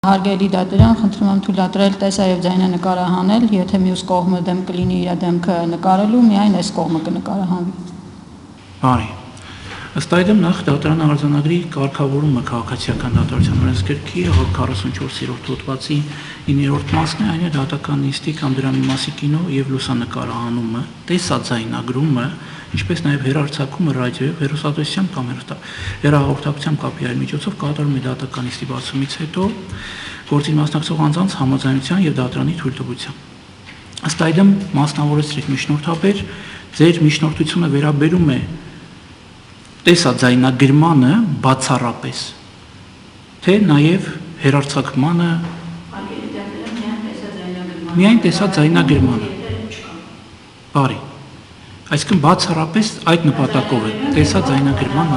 Հարգելի դատերան, խնդրում եմ թույլատրել տեսա եւ ձայնը նկարահանել, եթե մյուս կողմը դեմ կլինի իր դեմքը նկարելու, միայն այս կողմը կնկարահանվի։ Բարի։ Ըստ այդմ նախ դատարան արձանագրի կարգավորումը քաղաքացիական դատարության օրենսգրքի 44-րդ հոդվածի 9-րդ մասն է, այն է դատական նիստի կամ դրա մի մասի կինո եւ լուսանկարահանումը, տեսաձայնագրումը, ինչպես նաև հեռարձակումը ռադիոյով, հեռուստատեսությամբ կամ հեռահաղորդակցությամբ կապի այլ միջոցով կատարում է դատական նիստի բացումից հետո գործին մասնակցող անձանց համաձայնության եւ դատարանի թույլտվությամբ։ Ըստ այդմ մասնավորեցրեք միջնորդաբեր, ձեր միջնորդությունը վերաբերում է տեսաձայնագրմանը բացառապես, թե նաև հեռարձակմանը, միայն տեսաձայնագրմանը։ Բարի։ Այսինքն բացառապես այդ նպատակով է տեսաձայնագրմանը։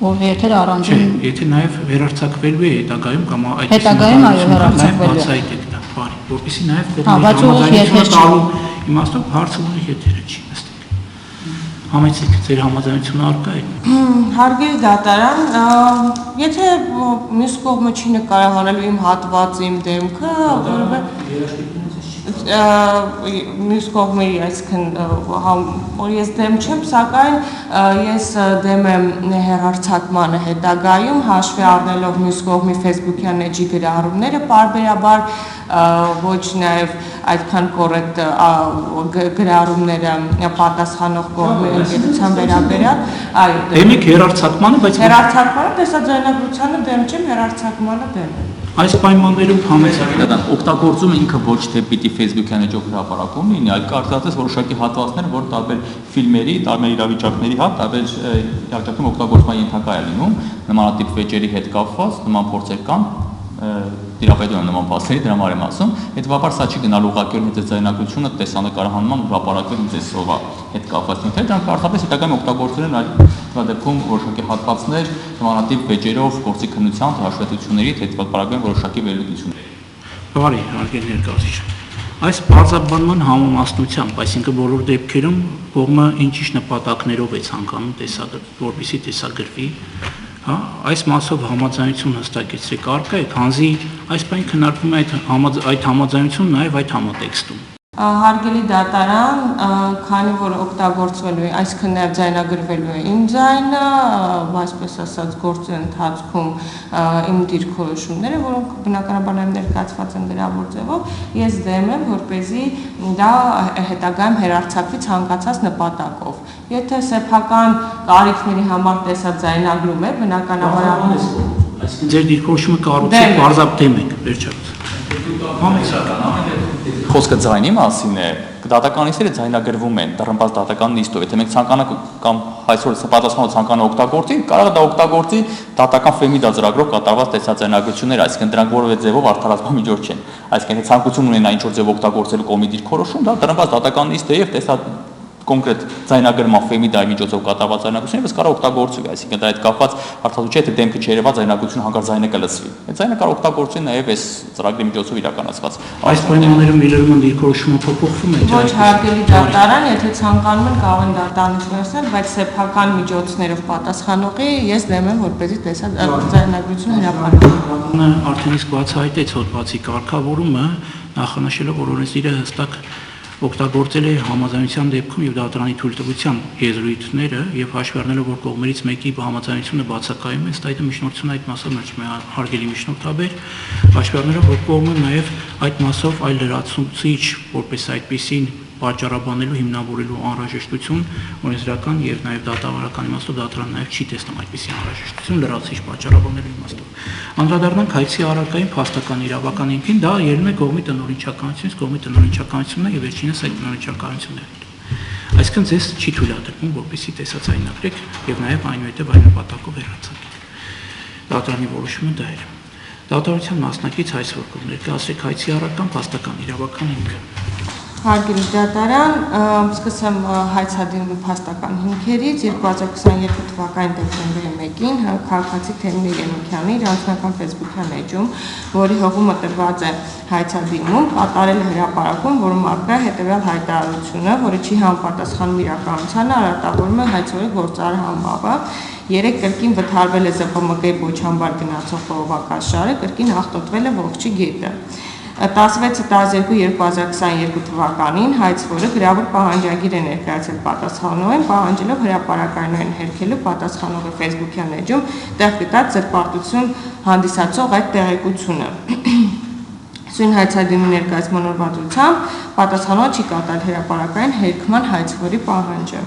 Ով եթե առանձին Եթե նաև հեռարձակվելու է հետագայում կամ այդ հետագայում այո հեռարձակվելու է։ Բարի, որպեսզի նաև կողմի տալու իմաստով հարցը ունի եթերը չի նստի։ Համեցեք, ձեր համաձայնությունը առկա է։ Հարգելի դատարան, եթե մյուս կողմը չի նկարահանելու իմ հատվածը, իմ դեմքը, մյուս կողմի, այսինքն որ ես դեմ չեմ, սակայն ես դեմ եմ հեռարձակմանը հետագայում, հաշվի առնելով մյուս կողմի Facebook-յան էջի գրառումները, պարբերաբար ոչ նաև այդքան կոռեկտ գրառումները պատասխանող կողմի ընկերության վերաբերյալ, այո, դեմ եք հեռարձակմանը, բայց հեռարձակմանը տեսաձայնագրությանը դեմ չեմ, հեռարձակմանը դեմ եմ։ Այս պայմաններում համեցեք դատան օգտագործումը ինքը ոչ թե պիտի Facebook-յան էջով հրապարակում լինի, այլ կարծես որոշակի հատվածներ, որ տարբեր ֆիլմերի, տարբեր իրավիճակների, տարբեր իրավիճակներում օգտագործման ենթակա է լինում, նմանատիպ վեճերի հետ կապված, նման փորձեր կան, դիրապետում եմ նման փաստերի, դրա համար եմ ասում, հետևաբար սա չի գնալ ուղղակիորեն ձեր ձայնագրությունը տեսանկարահանման հրապարակվելու ձեր սովա հետ կապված նյութեր, դրանք արդյունավետ հետագայում օգտագործել են այդ դեպքում որոշակի հատվածներ, նմանատիպ վեճերով, գործի քննության, հաշվետվությունների հետևաբար որոշակի վերլուծություններ։ Բարի, հարգելի ներկայացուցիչ։ Այս բարձրաբանման համամասնությամբ, այսինքն բոլոր դեպքերում կողմը ինչ-ինչ նպատակներով է ցանկանում որպեսզի տեսագրվի, այս մասով համաձայնություն հստակեցրեք առկա է, քանզի այս բան քննարկվում է այդ համաձայնությունը նաև այդ համատեքստում։ Հարգելի դատարան, քանի որ օգտագործվելու է, այսինքն նաև ձայնագրվելու է իմ ձայնը, այսպես ասած գործի ընթացքում իմ դիրքորոշումները, որոնք բնականաբար նաև ներկայացված են գրավոր ձևով, ես դեմ եմ, որպեսզի դա հետագայում հեռարձակվի ցանկացած նպատակով։ Եթե սեփական կարիքների համար տեսաձայնագրում է, բնականաբար այսինքն ձեր դիրքորոշումը կառուցեք բարձրապ դեմ եք, վերջապես։ Խոսքը ձայնի մասին է, դատական նիստերը ձայնագրվում են դռնբաց դատական նիստով, եթե մենք ցանկանանք կամ այսօր պատասխանող ցանկանա օգտագործի, կարող է դա օգտագործի դատական ֆեմի դասագրով կատարված տեսաձայնագրություններ, այսինքն դրանք որևէ ձևով արդարացման միջոց չեն։ Այսինքն եթե ցանկություն ունենա ինչ-որ ձև օգտագործելու կողմի դիրքորոշում, դա դռնբաց դատական նիստ է եւ կոնկրետ ձայնագրման ֆեմի դայի միջոցով կատարված ձայնագրությունը ըստ կարող օգտագործվի, այսինքն դա այդ կապված արդյունավետ չէ, թե դեմքը չերևա ձայնագրությունը հանկարծ ձայնը կլսվի։ Այդ ձայնը կարող օգտագործվի նաև այս ծրագրի միջոցով իրականացված։ Այս պայմաններում իրավունքի դիրքորոշումը փոփոխվում է։ Ոչ, հարգելի դատարան, եթե ցանկանում են կարող են դատարանացնել, բայց սեփական միջոցներով պատասխանողի ես դեմ եմ, որպեսզի ձայնագրությունը հրապարակվի։ Արդեն իսկ բացահայտեց հոդվածի կարգավորումը, նախանշելով, որ օրենսդիրը հստակ օգտագործել է համաձայնության դեպքում եւ դատարանի թույլտվության եզրույթները եւ հաշվի առնելով, որ կողմերից մեկի համաձայնությունը բացակայում է, ըստ այդմ միջնորդությունը այդ մասով մերժում է հարգելի միջնորդաբեր, հաշվի առնելով, որ կողմը նաեւ այդ մասով այլ լրացուցիչ, որպես այդպեսին պատճառաբանելու հիմնավորելու անհրաժեշտություն օրենսդրական եւ նաեւ դատավարական իմաստով դատարան նաեւ չի տեսնում այդպիսի անհրաժեշտություն լրացուցիչ պատճառաբանելու իմաստով։ Անդրադառնանք հայցի առարկային փաստական իրավական հիմքին, դա ելնում է կողմի տնօրինչականությունից, կողմի տնօրինչականությունն եւ վերջինս այդ տնօրինչականությունները։ Այսինքն ձեզ չի թույլատրվում, որպեսզի տեսաձայնագրեք եւ նաեւ այնուհետեւ այն նպատակով հեռացաք։ Դատարանի որոշումը դա էր։ Դատարանության մասնակից հայց որքով ներկայացրեք հայցի առարկան փաստական իրավական հիմքը։ Հարգելի դատարան, սկսեմ հայցադիմի փաստական հիմքերից 2022 թվականի դեկտեմբերի 1-ին քաղաքացի Թեմի Երեմիքյանի իր անձնական Facebook-յան էջում, որի հողումը տրված է հայցադիմում, կատարել է հրապարակում, որում առկա է հետևյալ հայտարարությունը, որը չի համապատասխանում իրականությանը, արատավորում է հայցողի գործարար համբավը երեք կրկին վթարվել է ԶՊՄԿ-ի Պոչամբար գնացող խողովակաշարը, կրկին աղտոտվել է Ողջի գետը։ 16/12/2022 թվականին հայցվորը գրավոր պահանջագիր է ներկայացել պատասխանողին, պահանջելով հրապարակայնորեն հերքելու պատասխանողի Facebook-յան էջում տեղ գտած զրպարտություն հանդիսացող այդ տեղեկությունը։ Սույն հայցադիմի ներկայացման օրվանությամբ պատասխանողը չի կատարել հրապարակային հերքման հայցվորի պահանջը։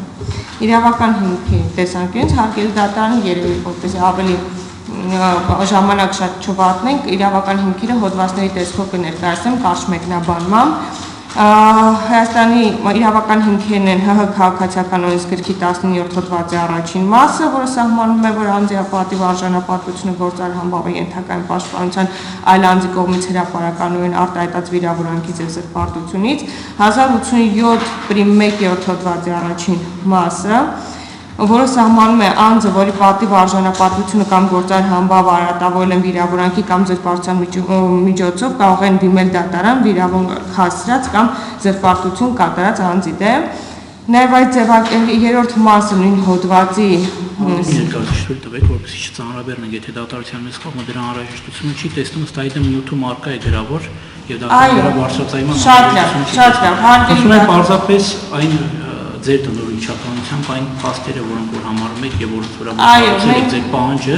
Իրավական հիմքի տեսանկյունից հարգելի դատարան երևի որպես ավելի ժամանակ շատ չվատնենք, իրավական հիմքերը հոդվածների տեսքով կներկայացնեմ կարճ մեկնաբանմամբ։ Հայաստանի իրավական հիմքերն են ՀՀ քաղաքացիական օրենսգրքի 19-րդ հոդվածի առաջին մասը, որը սահմանում է, որ անձի պատիվ արժանապատվությունը գործար համբավի ենթակային պաշտպանության այլ անձի կողմից հրապարականորեն արտահայտած վիրավորանքից եւ զրպարտությունից, 1087-1-րդ հոդվածի առաջին մասը, որը սահմանում է անձը, որի պատիվ արժանապատվությունը կամ գործար համբավ արատավորել են վիրավորանքի կամ զրպարտության միջոցով կարող են դիմել դատարան վիրավորանք հասցրած կամ զրպարտություն կատարած անձի դեմ։ Նաև այդ երրորդ մասը նույն հոդվածի ներկայացուցիչ տվեք, որպեսզի չծանրաբեռնենք, եթե դատարանության մեծ կողմը դրան անհրաժեշտություն չի տեսնում, ըստ այդմ նյութում առկա է գրավոր եւ դատարանը բարձրացման շատ լավ, հարգելի պարզապես այն ձեր տնօրինչականությամբ այն փաստերը, որոնք որ համարում եք եւ որոնց վրա բացատրել ձեր պահանջը,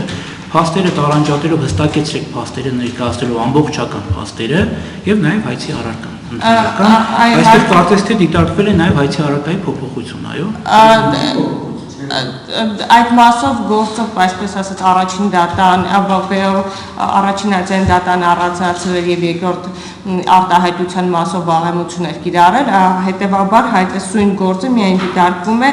փաստերը տարանջատելով հստակեցրեք փաստերը ներկայացնելով ամբողջական փաստերը եւ նաեւ հայցի առարկան։ Այստեղ կարծես թե դիտարկվել է նաեւ հայցի առարկայի փոփոխություն, այո։ Այդ մասով գործով, այսպես ասած, առաջին դատան, առաջին այցային դատան առանցացրել եւ երկրորդ արտահայտության մասով վաղեմություններ կիրառել, հետեւաբար հայտեսույն գործը միայն դիտարկվում է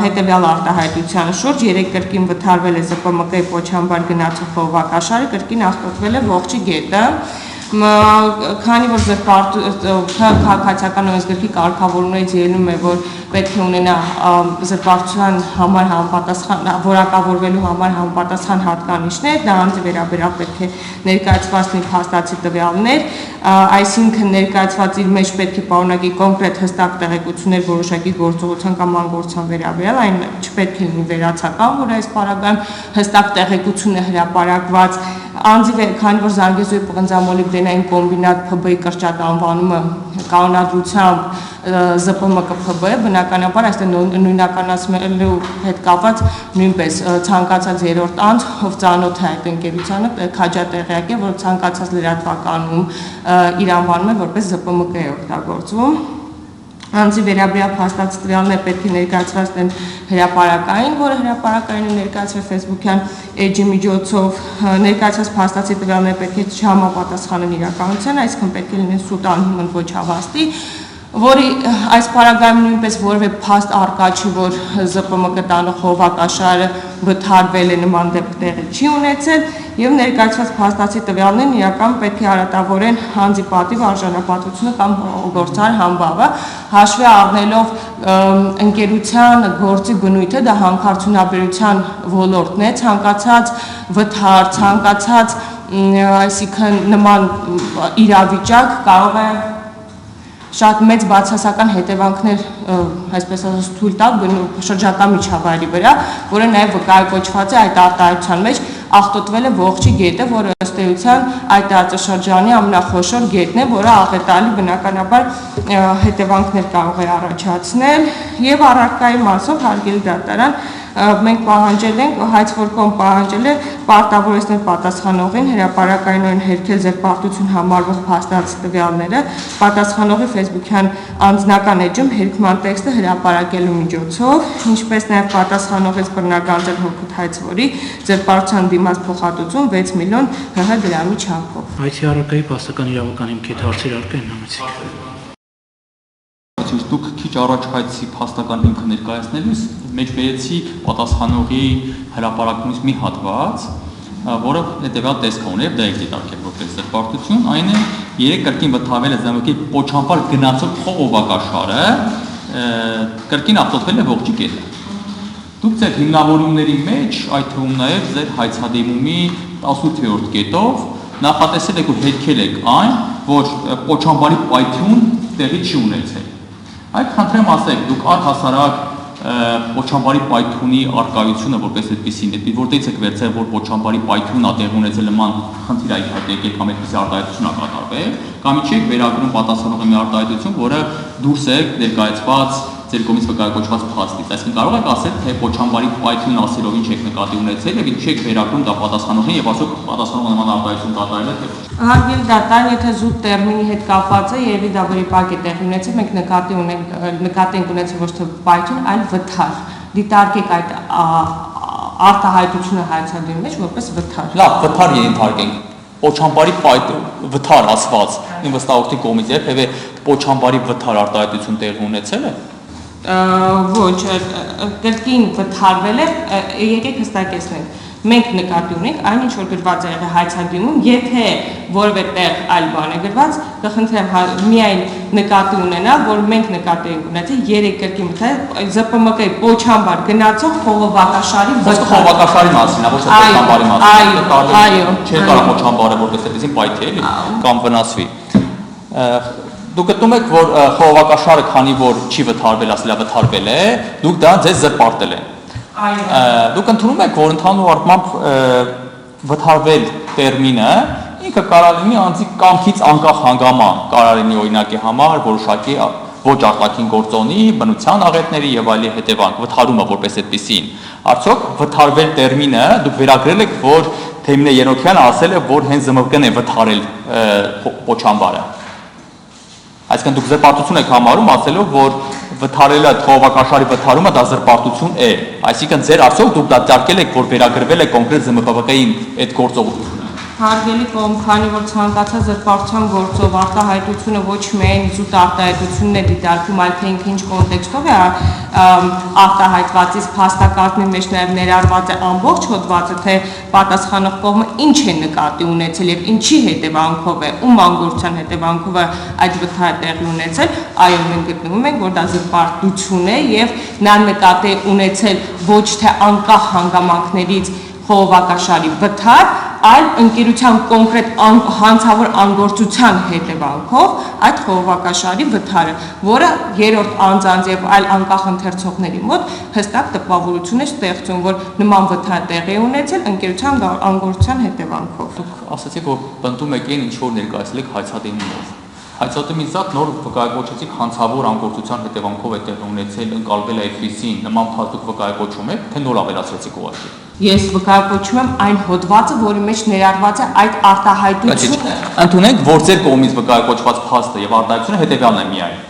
հետեւյալ արտահայտության շուրջ, երեք կրկին վթարվել է ԶՊՄԿ-ի Պոչամբար գնացող խողովակաշարը, կրկին աղտոտվել է Ողջի գետը, քանի որ քաղաքացիական օրենսգրքի կարգավորումներից ելնում է, որ պետք է ունենա զրպարտության համար համապատասխան, որակավորվելու համար համապատասխան հատկանիշներ, դա անձի վերաբերյալ պետք է ներկայացված լինի փաստացի տվյալներ, այսինքն ներկայացված իր մեջ պետք է պարունակի կոնկրետ հստակ տեղեկություններ որոշակի գործողության կամ անգործության վերաբերյալ, այն չպետք է լինի վերացական, որ այս պարագայում հստակ տեղեկություն է հրապարակված անձի քանի որ Զանգեզուրի պղնձամոլիբդենային կոմբինատ ՓԲ-ի կրճատ անվանումը կանոնադրությամբ ԶՊՄԿ ՓԲ է, բնականաբար այստեղ նույնականացնելու հետ կապված նույնպես ցանկացած երրորդ անձ, ով ծանոթ է այդ ընկերությանը, քաջատեղյակ է, որ ցանկացած լրատվականում իր անվանում է որպես ԶՊՄԿ է օգտագործվում։ Անձի վերաբերյալ փաստացի տվյալներ պետք է ներկայացված են հրապարակային, որը հրապարակային է ներկայացվել Facebook-յան էջի միջոցով, ներկայացված փաստացի տվյալներ պետք է չհամապատասխանեն իրականությանը, այսինքն պետք է լինեն սուտ անհիմն ոչ հավաստի, որի այս պարագայում նույնպես որևէ փաստ առկա չի, որ ԶՊՄԿ տանող խողովակաշարը վթարվել է նման դեպք տեղի չի ունեցել եւ ներկայացված փաստացի տվյալներն իրական պետք է արատավորեն անձի պատիվ արժանապատվությունը կամ գործար համբավը, հաշվի առնելով ընկերության գործի բնույթը, դա հանքարդյունաբերության ոլորտն է, ցանկացած վթար, ցանկացած այսինքն նման իրավիճակ կարող է շատ մեծ բացասական հետևանքներ, այսպես ասած, թույլ տալ շրջակա միջավայրի վրա, որը նաև վկայակոչված է այդ արտահայտության մեջ, աղտոտվել է Ողջի գետը, որը ըստ էության այդ տարածաշրջանի ամենախոշոր գետն է, որը աղետալի բնականաբար հետևանքներ կարող է առաջացնել եւ առարկայի մասով հարգելի դատարան մենք պահանջել ենք, հայցվորկոմ պահանջել է պարտավորեցնել պատասխանողին հրապարակայնորեն հերքել զրպարտություն համարվող փաստացի տվյալները, պատասխանողի Facebook-յան անձնական էջում հերքման տեքստը հրապարակելու միջոցով, ինչպես նաև պատասխանողից բռնագանձել հօգուտ հայցվորի զրպարտության դիմաց փոխհատուցում 6 միլիոն ՀՀ դրամի չափով։ Այցի առարկայի փաստական իրավական հիմքի հարցեր առկա են համեցիկ։ Դուք քիչ առաջ հայցի փաստական հիմքը ներկայացնելուց մեջ բերեցի պատասխանողի հրապարակումից մի հատված, որը հետևյալ տեսք ունի, դա եք դիտարկել որպես զրպարտություն, այն է երեք կրկին վթարվել է ԶՊՄԿ-ի Պոչամբար գնացող խողովակաշարը, կրկին աղտոտվել է Ողջի գետը։ Դուք ձեր հիմնավորումների մեջ, այդ թվում նաև ձեր հայցադիմումի 18-րդ կետով նախատեսել եք ու հերքել եք այն, որ Պոչամբարի պայթյուն տեղի չի ունեցել։ Այդ խնդրեմ ասեք, դուք առհասարակ Պոչամբարի պայթյունի արկայությունը որպես այդպեսին, որտեղից եք վերցրել, որ պոչամբարի պայթյունն ա տեղ ունեցել նման խնդիր ա եկել կամ այդպեսի արտահայտություն ա կատարվել, կամ ինչի եք վերագրում պատասխանողի մի արտահայտություն, որը դուրս է ներկայացված ձեր կողմից վկայակոչված փաստից, այսինքն կարող եք ասել, թե պոչամբարի պայթյունն ասելով ինչ եք նկատի ունեցել եւ ինչ եք վերագրում դա պատասխանողին եւ ասում պատասխանողը նման արտահայտություն կատարել է թե ոչ։ Հարգելի դատան, եթե զուտ տերմինի հետ կապված է, երևի դա վրիպակ է տեղի ունեցել, մենք նկատի ենք ունեցել ոչ թե պայթյուն, այլ վթար։ Դիտարկեք այդ արտահայտությունը հայցադի մեջ որպես վթար։ Լավ, վթար ենթարկենք։ Պոչամբարի վթար ասված իմ վստահորդի կողմից երբևէ պոչամբարի վթար արտահայտություն տեղի ունեցել է։ Ոչ, կրկին վթարվել է, եկեք հստակեցնենք։ Մենք նկատի ունենք այն ինչ որ գրված է եղել հայցադիմում, եթե որևէ տեղ այլ բան է գրված, կխնդրեմ միայն նկատի ունենալ, որ մենք նկատի ենք ունեցել 3 կրկին վթար ԶՊՄԿ-ի պոչամբար գնացող խողովակաշարի վթար։ Խողովակաշարի մասին, ոչ թե պոչամբարի մասին։ Այո, չէ կարող պոչամբարը որպես այդպեսին պայթի էլի կամ վնասվի։ Դուք գտնում եք, որ խողովակաշարը քանի որ չի վթարվել, ասելա վթարվել է, դուք դա ձեզ զրպարտել են։ Դուք ընդունում եք, որ ընդհանուր առմամբ վթարվել տերմինը ինքը կարող լինի անձի կամքից անկախ հանգաման, կարող լինի օրինակի համար որոշակի ոչ արտաքին գործոնի, բնության աղետների եւ այլի հետևանք, վթարումը որպես այդպեսին։ Արդյոք վթարվել տերմինը դուք վերագրել եք, որ Թեմինե Երոքյանը ասել է, որ հենց ԶՄԿ-ն է վթարել պոչամբարը։ Այսինքն դուք զրպարտություն եք համարում, ասելով, որ վթարելը խողովակաշարի վթարումը դա զրպարտություն է։ Այսինքն ձեր արդյոք դուք դա դիտարկել եք, որ վերագրվել է կոնկրետ ԶՄՊՎԿ-ին այդ գործողությունը։ Հարգելի կողմ, քանի որ ցանկացած զրպարտության գործով արտահայտությունը ոչ միայն զուտ արտահայտությունն է դիտարկում, այլ թե ինքը ինչ կոնտեքստով է արտահայտվածից փաստակազմի մեջ նաև ներառված է ամբողջ հոդվածը, թե պատասխանող կողմը ինչ է նկատի ունեցել եւ ինչի հետևանքով է, ում անգործության հետևանքով է այդ վթարը տեղի ունեցել, այո, մենք գտնվում ենք, որ դա զրպարտություն է եւ նա նկատի ունեցել ոչ թե անկախ հանգամանքներից խողովակաշարի վթար, այլ ընկերության կոնկրետ հանցավոր անգործության հետևանքով այդ խողովակաշարի վթարը, որը երրորդ անձանց եւ այլ անկախ ընթերցողների մոտ հստակ տպավորություն է ստեղծում, որ նման վթար տեղի ունեցել ընկերության անգործության հետևանքով։ Դուք ասացիք, որ բնդում եք ինչ որ ներկայացել եք հայցադիմով։ Հայցադիմից զատ նոր վկայակոչեցիք հանցավոր անգործության հետևանքով է տեղի ունեցել, ընկալվել է այդպիսին, նման փաստուկ վկայակոչում եք, թե նոր ավելացրեցիք ուղղակի։ Ես վկայակոչում եմ այն հոդվածը, որի մեջ ներառված է այդ արտահայտությունը։ Ընդունենք, որ ձեր կողմից վկայակոչված փաստը եւ արտահայտությունը հետեւյալն է միայն։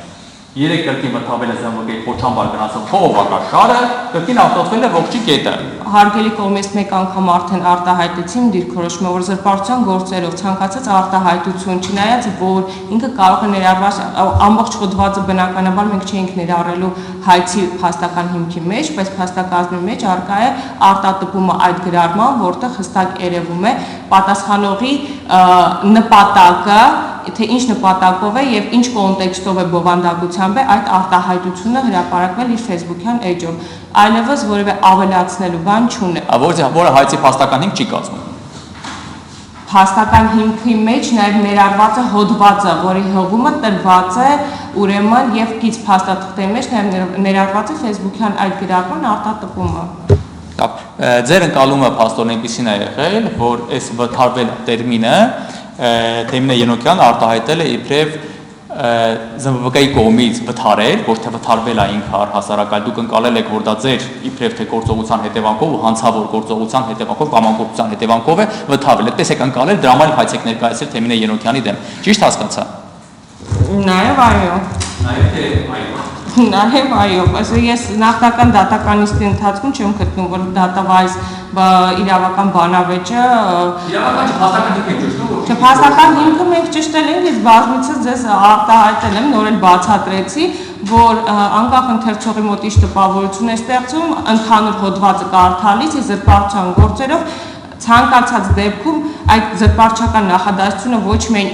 3 կրկին վթարվել է ԶՄՊՎԿ-ի պոչամբար գնացող խողովակաշարը, կրկին արտադրվել է ողջի կետը։ Հարգելի կողմից մեկ անգամ արդեն արտահայտեցին դիրքորոշումը, որ զրպարտության գործերով ցանկացած արտահայտություն, չնայած որ ինքը կարող է ներառված ամբողջ հոդվածը բնականաբար մենք չենք ներառելու հայցի փաստական հիմքի մեջ, բայց փաստակազմի մեջ արկա է արտատպումը այդ գրառման, որտեղ հստակ երևում է պատասխանողի նպատակը, թե ինչ նպատակով է եւ ինչ կոնտեքստով է բովանդակությամբ է այդ արտահայտությունը հրապարակվել իր Facebook-յան էջով։ Այլևս որևէ ավելացնելու բան չունի։ Որը հայցի փաստական հիմք չի կազմում։ Փաստական հիմքի մեջ նաև ներառված է հոդվածը, որի հղումը տրված է ուրեմն եւ կից փաստաթղթերի մեջ նաև ներառված է Facebook-յան այդ գրառման արտատպումը։ Ձեր ընկալումը փաստորեն այնպեսին է եղել, որ այս վթարվել տերմինը Թեմինե Երոքյանը արտահայտել է իբրև ԶՄՊՎԿ-ի կողմից վթարել, ոչ թե վթարվել է ինքը առհասարակ, այլ դուք ընկալել եք, որ դա ձեր իբրև թե գործողության հետևանքով ու հանցավոր գործողության հետևանքով կամ անկողության հետևանքով է վթարվել։ Այդպես եք ընկալել, դրա համար հայց եք ներկայացրել Թեմինե Երոքյանի դեմ։ Ճիշտ հասկացա։ Նաև այո։ Նաև թե այո։ Նաև այո, բայց ես նախնական դատականիստի ընթացքում չեմ գտնում, որ դատավայզ իրավական բանավեճը փաստական հիմք է ճշտում։ Չէ, փաստական հիմքը մենք ճշտել ենք, ես բազմիցս ձեզ արտահայտել եմ, նոր էլ բացատրեցի, որ անկախ ընթերցողի մոտ ինչ տպավորություն է ստեղծում, ընդհանուր հոդվածը կարդալիս եւ զրպարտության գործերով ցանկացած դեպքում այդ զրպարտչական նախադասությունը ոչ միայն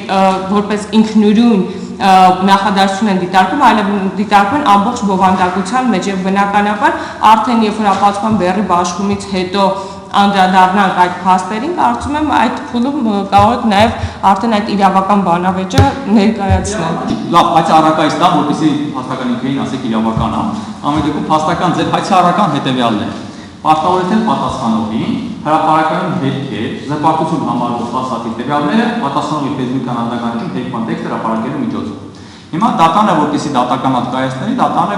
որպես ինքնուրույն նախադասություն են դիտարկում, այլև դիտարկում են ամբողջ բովանդակության մեջ եւ բնականաբար արդեն երբ որ ապացուցման բեռի բաշխումից հետո անդրադառնանք այդ փաստերին, կարծում եմ այդ փուլում կարող եք նաև արդեն այդ իրավական բանավեճը ներկայացնել։ Լավ, հայցարարակայից դա, որպեսզի փաստական ինքնին ասեք իրավական է, ամեն դեպքում փաստական ձեր հայցարարական հետևյալն է։ Պարտավորեցնել պատասխանողին հրապարակայում հետքեր, զրպարտություն համարվող փաստաթղթի տվյալները պատասխանողի Facebook անձնականություն թեքման տեքստ հրապարակելու միջոցով։ Հիմա դատանը, որպեսզի դատական հատկայացների, դատանը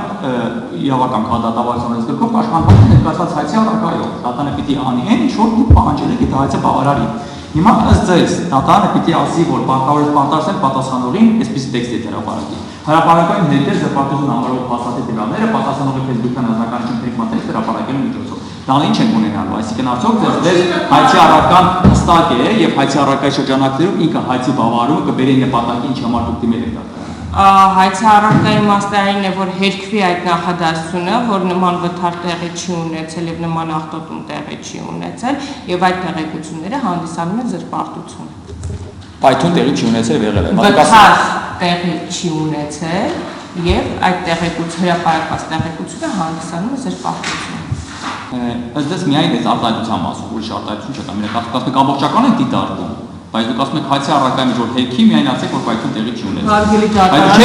իրավական քահանադատավարության գրքով պաշտպանված է ներկայացված հայցի առարկայով։ Դատանը պիտի անի այն, ինչ որ դուք պահանջել եք այդ հայցը բավարարի։ Հիմա ըստ ձեզ դատանը պիտի ասի, որ պարտավորեց պատասխանել պատասխանողին այսպես տեքստ հրապարակի։ Հրապարակային հետքեր զրպարտություն համարվող փաստաթղթի տվյալները պատասխանողի Facebook-յան անձնականություն թեքման տեքստ հրապարակելու միջոցով։ Դա ինչ ենք ունենալու, այսինքն արդյոք ձեր հայցի առարկան հստակ է եւ հայցի առարկայի շրջանակներում ինքը հայցի բավարարումը կբերի նպատակի ինչ համար դուք դիմել եք դա։ Հայցի առարկայի իմաստային է, որ հերքվի այդ նախադասությունը, որ նման վթար տեղի չի ունեցել եւ նման աղտոտում տեղի չի ունեցել եւ այդ տեղեկությունները հանդիսանում են զրպարտություն։ Պայթուն տեղի չի ունեցել եղել է։ Վթար տեղի չի ունեցել եւ այդ տեղեկությունը հրապարակված տեղեկությունը հանդիսանում է զրպարտություն։ Ըստ ձեզ միայն այս արտահայտության մասով ուրիշ արտահայտություն չկա։ Մենք ասում ենք ամբողջական են դիտարկում, բայց դուք ասում եք հայցի առարկայի մեջ որ հերքի միայն ասեք որ պայթուն տեղի չի ունեցել։ Հարգելի դատարան,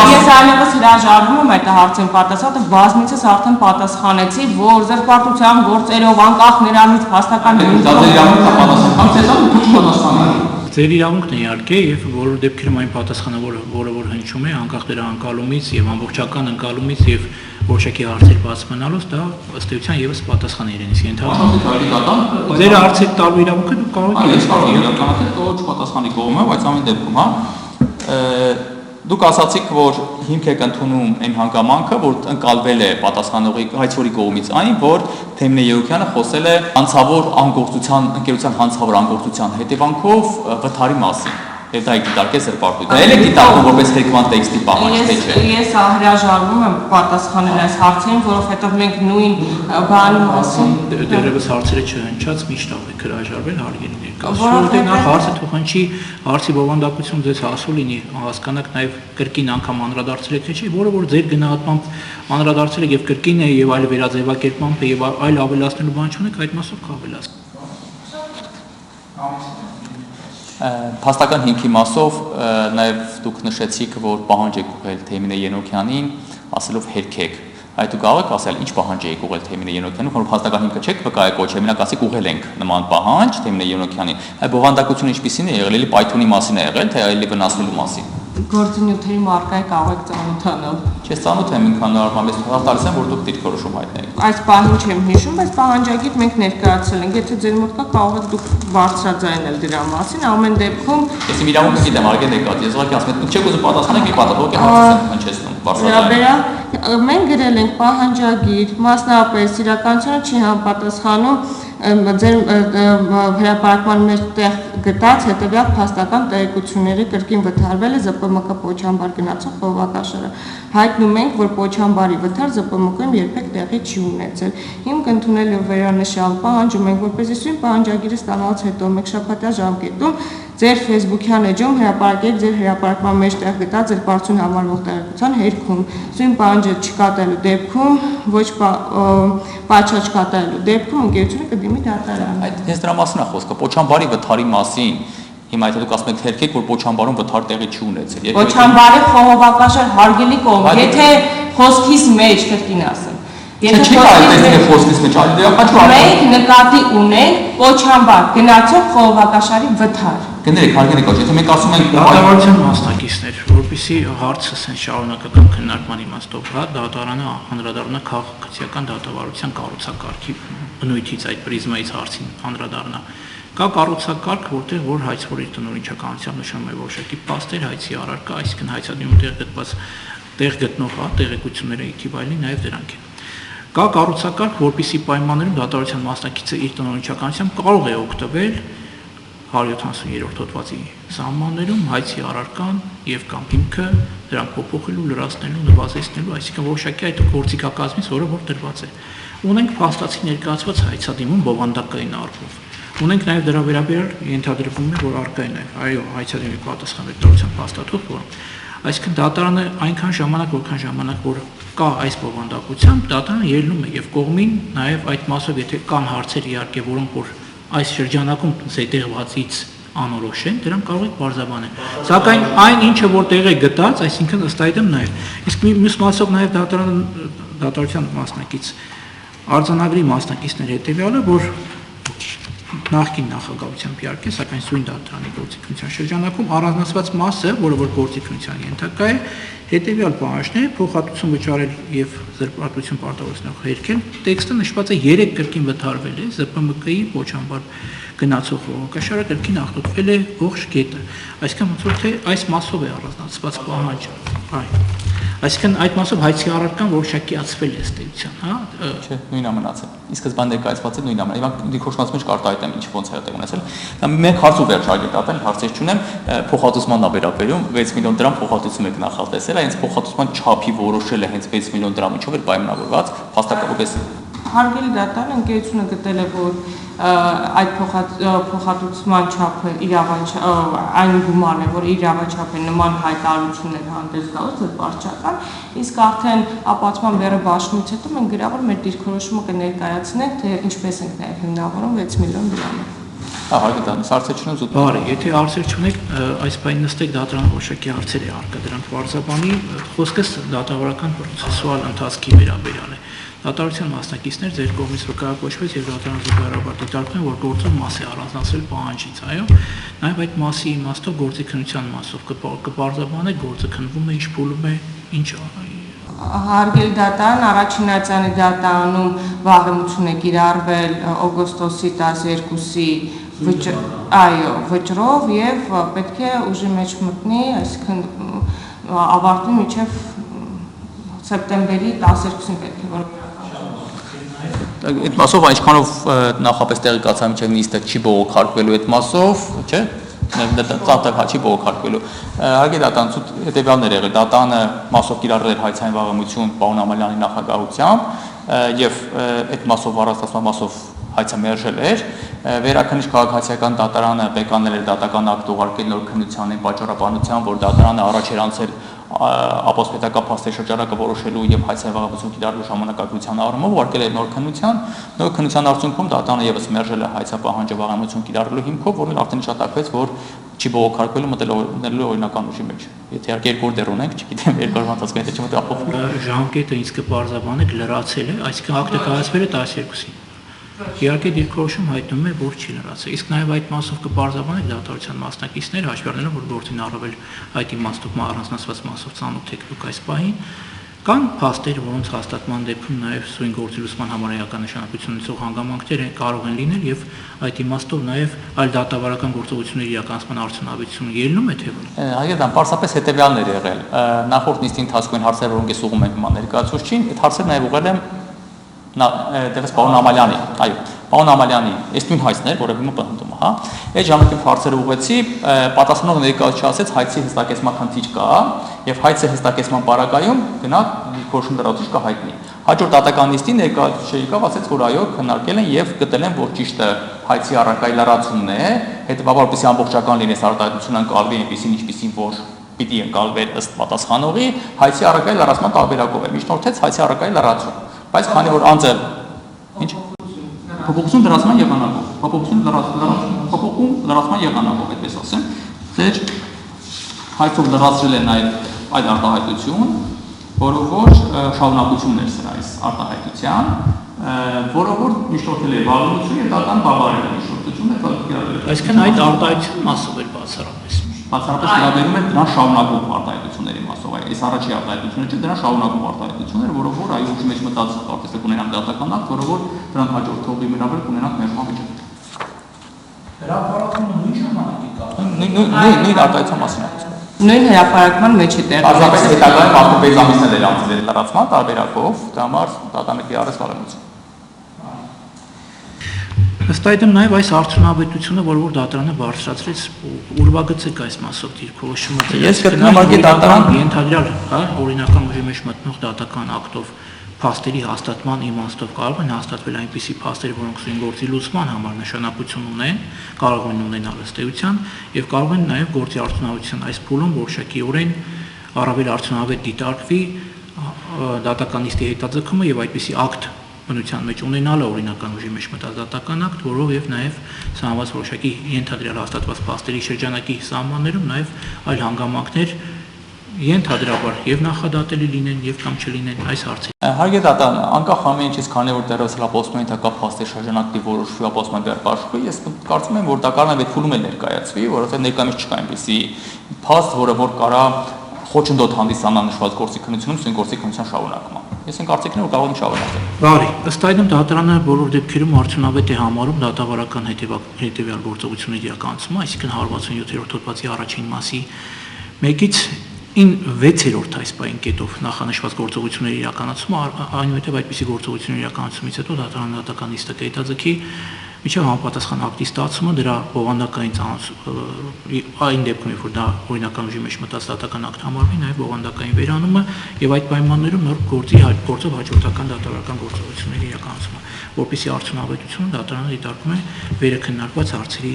ես այլևս հրաժարվում եմ այդ հարցին պատասխանել, բազմիցս արդեն պատասխանեցի, որ զրպարտության գործերով անկախ նրանից փաստական Ձեր իրավունքն է իհարկե եւ բոլոր դեպքերում այն պատասխանը, որը հնչում է անկախ դրա անկալումից եւ ամբողջական անկալումից եւ որոշակի հարցեր բաց մնալուց, դա ըստ էության եւս պատասխան է իրենից ենթադրում։ Ձեր հարցեր տալու իրավունքը դուք կարող եք պատասխանի կողմը, բայց ամեն դեպքում, դուք ասացիք, որ հիմք եք ընդունում այն հանգամանքը, որ ընկալվել է պատասխանողի հայցորի կողմից այն, որ Թեմնե Երուքյանը խոսել է հանցավոր անգործության, ընկերության հանցավոր անգործության հետևանքով վթարի մասին։ Եվ դա դիտարկես զրպարտություն։ Դա էլ է դիտարկում որպես հերքման տեքստի պահանջ, թե չէ։ Ես հրաժարվում եմ պատասխանել այս հարցին, որովհետև մենք նույն բանի մասին դերևս հարցերը չհնչած միշտ եք հրաժարվել հարգելի ներկայացուցիչ, որովհետև նախ հարցը թող հնչի, հարցի բովանդակություն ձեզ հասու լինի, հասկանաք նաև կրկին անգամ անդրադարձել եք թե չէ, որը որ ձեր գնահատմամբ անդրադարձել եք եւ կրկին է եւ այլ վերաձևակերպմամբ եւ այլ ավելացնելու բան չունեք, այդ մասով կավելացնեք։ Փաստական հիմքի մասով նաև դուք նշեցիք, որ պահանջ եք ուղղել Թեմինե Ենոքյանին, ասելով հերքեք։ Այդ դուք կարող եք ասել, ինչ պահանջ եք ուղղել Թեմինե Ենոքյանին, որ փաստական հիմքը չեք վկայակոչել, մենակ ասեք ուղղել ենք նման պահանջ Թեմինե Ենոքյանին։ Այդ բովանդակությունը ինչպիսին է եղել, էլի պայթունի մասին է եղել, թե այլ վնասելու մասին։ Գործունեությունների մարկայի կարող եք ծանոթանալ։ Չես ծանոթ եմ ինքան նորմալ, ես հաստատալիս եմ, որ դուք դիրքորոշում հայտնեք։ Այս բանին չեմ հիշում, բայց պահանջագիր մենք ներկայացրել ենք, եթե ձեր մոտ կա, կարող եք դուք բարձրաձայնել դրա մասին, ամեն դեպքում ես իմ իրավունքը գիտեմ, արգել եկած, ես ուղղակի ասում եմ, դուք չեք ուզում պատասխանել, մի պատասխանող եք հնչեցնում, բարձրաձայնել։ Մենք գրել ենք պահանջագիր, մասնավորապես իրականությունը չի համապատասխանում ձեր հրապարակման մեջ տեղ գտած հետևյալ փաստական տեղեկությունների կրկին վթարվել է ԶՊՄԿ Պոչամբար գնացող խողովակաշարը։ Հայտնում ենք, որ Պոչամբարի վթար ԶՊՄԿ-ում երբեք տեղի չի ունեցել։ Հիմք ընդունելով վերանշյալ պահանջում ենք, որպեսզի սույն պահանջագիրը ստանալուց հետո մեկ շաբաթյա ժամկետում ձեր Facebook-յան էջում հրապարակեք ձեր հրապարակման մեջ տեղ գտած զրպարտություն համարվող տեղեկության հերքում։ Սույն պահանջը չկատարելու դեպքում, ոչ պատշաճ չկատարելու դեպքում ընկերությունը կդիմի դատարան։ Այդ հենց դրա մասին է խոսքը, Պոչամբարի վթարի մասին։ Հիմա եթե դուք ասում եք հերքեք, որ Պոչամբարում վթար տեղի չի ունեցել։ Պոչամբարի խողովակաշար հարգելի կողմ, եթե խոսքից մեջ կրկին ասեմ։ Եթե խոսքից մեջ մենք նկատի ունենք Պոչամբար գնացող խողովակաշարի վթար։ Գներեք, հարգելի կողմ, եթե մենք ասում ենք դատավարության մասնակիցներ, որովհետեւ հարցը ասեն շարունակական քննարկման իմաստով, հա, դատարանը անդրադառնա քաղաքացիական դատավարության կառուցակարգի բնույթից այդ պրիզմայից հարցին անդրադառնա։ Կա կառուցակարգ, որտեղ որ հայցվորի տնօրինչականությամբ նշանում է որոշակի փաստեր հայցի առարկա, այսինքն հայցադիմում տեղ գտնող տեղեկությունները իքիվալի նաև դրանք են։ Կա կառուցակարգ, որպիսի պայմաններում դատարանության մասնակիցը իր տնօրինչականությամբ կարող է օգտվել 170-րդ հոդվածի սահմաններում հայցի առարկան եւ կամ հիմքը դրանք փոփոխելու, լրացնելու, նվազեցնելու, այսինքն որոշակի այդ գործիքակազմից, որը որ դրված է։ Ունենք փաստացի ներկայացված հայցադիմում բովանդակային առումով։ Ունենք նաև դրա վերաբերյալ ենթադրվում է, որ առկա է նաև այո հայցադիմի պատասխանատվության փաստաթուղթ, որ Այսինքն դատարանը այնքան ժամանակ, որքան ժամանակ որ կա այս բովանդակությամբ, դատարանը ելնում է եւ կողմին նաեւ այդ մասով եթե կան հարցեր իհարկե, որոնք որ այս շրջանակում զետեղվածից անորոշ են, դրանք կարող եք բարձրաբանել։ Սակայն այն ինչը որ տեղ է գտած, այսինքն ըստ այդմ նաեւ, իսկ մյուս մասով նաեւ դատարության մասնակից արձանագրի մասնակիցներ հետեւյալը, որ նախկին նախագահությամբ իհարկե, սակայն սույն դատարանի գործիքնության շրջանակում առանձնացված մասը, որը որ գործիքնության ենթակա է, հետեւյալ պահանջները փոխհատուցում վճարել եւ զրպարտություն պարտավորեցնող հերքել, տեքստը նշված է 3 կրկին վթարվել է, ԶՊՄԿ-ի ոչամբար գնացող ռոկաշարը կրկին ախտոտվել է ողջ կետը։ Այսինքն ոնց որ թե այս մասով է առանձնացված պահանջը։ Այսինքն այդ մասով հայցի առարկան որոշակիացվել է ըստ էության, հա։ Չէ, նույնը մնացել։ Իսկ սկզբան ներկայացված է նույնը մնացել։ Իվան դիքոշնած մեջ կարտահայտեմ ինչ ոնց է տեղ ունեցել։ Մենք հարց ու վերջ արգելտատել, հարցեր չունեմ, փոխհատուցման նավերապերում 6 միլիոն դրամ փոխհատուցում եք նախատեսել, այնց փոխհատուցման չափի որոշել է հենց 6 միլիոն դրամով էր պայմանավորված, փաստարկապես Հարգելի դատարան ընկերությունը գտել է, որ այդ փոխհատուցման չափը այն գումարն է, որ իրավաչափ է նման հայտարարություններ հանդես գալուց զրպարտչական, իսկ արդեն ապացման բեռը բաշխումից հետո մենք գրավոր մեր դիրքորոշումը կներկայացնենք, թե ինչպես ենք նաև հիմնավորում 6 միլիոն դրամը։ Հարգելի դատարան, հարցեր չունեմ զուտ։ Բարի, եթե հարցեր չունեք, այս բանի նստեք դատարան որոշակի հարցեր է արկա դրանք բարձրաբանի, խոսքս դատավարական պրոցեսուալ ընթացքի վերաբերյալ է։ Դատարության մասնակիցներ ձեր կողմից վկայակոչվեց եւ դատարան զուգահեռաբար դիտարկում են, որ գործը մաս է առանձնացրել պահանջից, այո։ Նաեւ այդ մասի իմաստով գործի քննության մասով կպարզաբանեք գործը քննվում է, ինչ փուլում է, ինչ Հարգելի դատարան, առաջինացանի դատարանում վաղեմություն է կիրառվել օգոստոսի 12-ի վճռով եւ պետք է ուժի մեջ մտնի, այսինքն ավարտի մինչեւ սեպտեմբերի 12-ին պետք է որ Այդ մասով այնքանով նախապես տեղեկացա միջև նիստը չի բողոքարկվելու այդ մասով, չէ՞։ Ծանտակ չի բողոքարկվելու։ Հարգելի դատարան, հետևյալն էր եղել, դատարանը մասով կիրառել էր հայցային վաղեմություն պարոն Ամալյանի նախագահությամբ եւ այդ մասով առանձնացման մասով հայցը մերժել էր։ Վերաքննիչ քաղաքացիական դատարանը բեկանել էր դատական ակտ ուղարկել նոր քննությանին պատճառաբանության, որ դատարանը առաջ էր անցել ապոսպետական փաստերի շրջանակը որոշելու եւ հայցային վաղեմություն կիրառելու ժամանակագրության առումով ուղարկել է նոր քննության արդյունքում դատարանը եւս մերժել է հայցապահանջը վաղեմություն կիրառելու հիմքով, որն արդեն նշանակվեց, որ չի բողոքարկվելու մտելու օրինական ուժի մեջ։ Եթե իհարկե երկու դեր ունենք, չգիտեմ, երկու ընթացքում եթե չմտապոխվի։ Ժամկետը ինձ կպարզաբանեք լրացել է, այսինքն ակտը կայացվել է 12-ին։ Իհարկե դիրքորոշում հայտնում է, որ չի լրացել։ Իսկ նաև այդ մասով կպարզաբանեք դատարության մասնակիցներ, հաշվի առնելով, որ գործին առավել այդ իմաստով առանձնացված մասով ծանոթ եք դուք այս պահին, կան փաստեր, որոնց հաստատման դեպքում նաև սույն գործի լուսման համարայական նշանակություն ունեցող հանգամանքներ կարող են լինել եւ այդ իմաստով նաև այլ դատավարական գործողությունների իրականացման արդյունավետությունը ելնում է թե ոչ։ Այդտեղ պարզապես հետեւյալն էր եղել։ Նախորդ նիստի ընթացքում հարցեր, որոնք ես ուղում եմ հիմա ներկայացուցչին, այդ հարցերը նաև ուղղել եմ դեպս պարոն Ամալյանի, այո, պարոն Ամալյանի, այս նույն հայցն էր, որը հիմա պնդում է, հա։ Այդ ժամանակ հարցերը ուղղեցի, պատասխանող ներկայացուցիչ հայցի հստակեցման խնդիր կա, եւ հայցի հստակեցման պարագայում գնա դիրքորոշում լրացուցիչ կհայտնի։ Հաջորդ դատական նիստի ներկայացուցիչը եկավ, ասաց, որ այո, քննարկել են եւ գտել են, որ ճիշտը հայցի առարկայի լրացումն է, հետեւաբար որպեսզի ամբողջական լինի արտահայտությունը անցալվի այնպեսին, ինչպեսին որ պիտի ընկալվեր ըստ պատասխանողի, հայցի առարկայի լրացման տարբերակով է։ Միջնորդեց հայցի առարկայի լրացում։ Բայց քանի որ անձը ինչ փոփոխություն լրացման եղանակով, փոփոխություն լրացման եղանակով, այդպես ասեմ, ձեր հայցով լրացրել են այդ արտահայտություն, որը որ շարունակությունն էր սրա այս արտահայտության, որը որ միջնորդել է վաղեմություն եւ դատան բավարարել է միջնորդությունը, այսինքն այդ արտահայտության մասով էր բացառապես վերաբերում է դրան շարունակող արտահայտությունների մասով, այս առաջի արտահայտությունը չէ, դրան շարունակող արտահայտությունները, որը որ այո ուժի մեջ մտած արտեստ կունենան դատական ակտ, որը որ դրան հաջորդողի մենաբեր կունենան մերժման վիճակ։ Հրապարակումը նույն ժամանակի կա։ Նույն արտահայտության մասին է խոսքը։ Նույն հրապարակման մեջ է տեղի։ Պարզապես հետագայում արդեն 6 ամիսներ էր անցել լրացման տարբերակով, դա համար դատանը կիրառեց վաղեմություն։ Ըստ այդմ նաև այս արդյունավետությունը, որ դատարանը բարձրացրեց, ուրվագծեք այս մասով դիրքորոշումը։ Ես կրկնում եմ դատարան ենթադրյալ, հա, օրինական ուժի մեջ մտնող դատական ակտով փաստերի հաստատման իմաստով կարող են հաստատվել այնպիսի փաստեր, որոնք սույն գործի լուծման համար նշանակություն ունեն, կարող են ունենալ ըստ էության եւ կարող են նաև գործի արդյունավետության այս փուլում որոշակիորեն առավել արդյունավետ դիտարկվի դատականիստի հետաձգումը եւ այդպիսի ակտ բնության մեջ ունենալը օրինական ուժի մեջ մտադատական ակտ, որով եւ նաեւ սահմանված որոշակի ենթադրյալ հաստատված փաստերի շրջանակի սահմաններում նաեւ այլ հանգամանքներ ենթադրաբար եւ նախադատելի լինեն եւ կամ չլինեն այս հարցի։ Հարգելի դատան, անկախ ամենից, քանի որ դեռևս լապոսման ենթակա փաստի շրջանակի որոշվի լապոսման դերպաշտի, ես կարծում եմ, որ դա կարող է վետփուլում էլ ներկայացվի, որովհետեւ ներկայումս չկա այնպեսի փաստ, որ կարա խոչընդոտ հանդիսանա նշված գործի քննությունում սույն գործի քննության շարունակման։ Ես այն կարծիքն եմ, որ կարող եմ շարունակել։ Բարի, ըստ այդմ դատարանը բոլոր դեպքերում արդյունավետ է համարում դատավարական հետևյալ գործողությունների իրականացումը, այսինքն 167-րդ հոդվածի առաջին մասի 1-ից 6-րդ այս պայն կետով նախանշված գործողությունների իրականացումը, այնուհետև այդպիսի գործողությունների իրականացումից հետո դատարանը դատականիստը կհետաձգի միջև համապատասխան ակտի ստացումը դրա բովանդակային այն դեպքում, որ դա օրինական ուժի մեջ մտած դատական ակտ համարվի, նաև բովանդակային վերանումը եւ այդ պայմաններում նոր գործով հաջորդական դատավարական գործողությունների իրականացումը, որպեսզի արդյունավետությունը դատարանը դիտարկում է վերը քննարկված հարցերի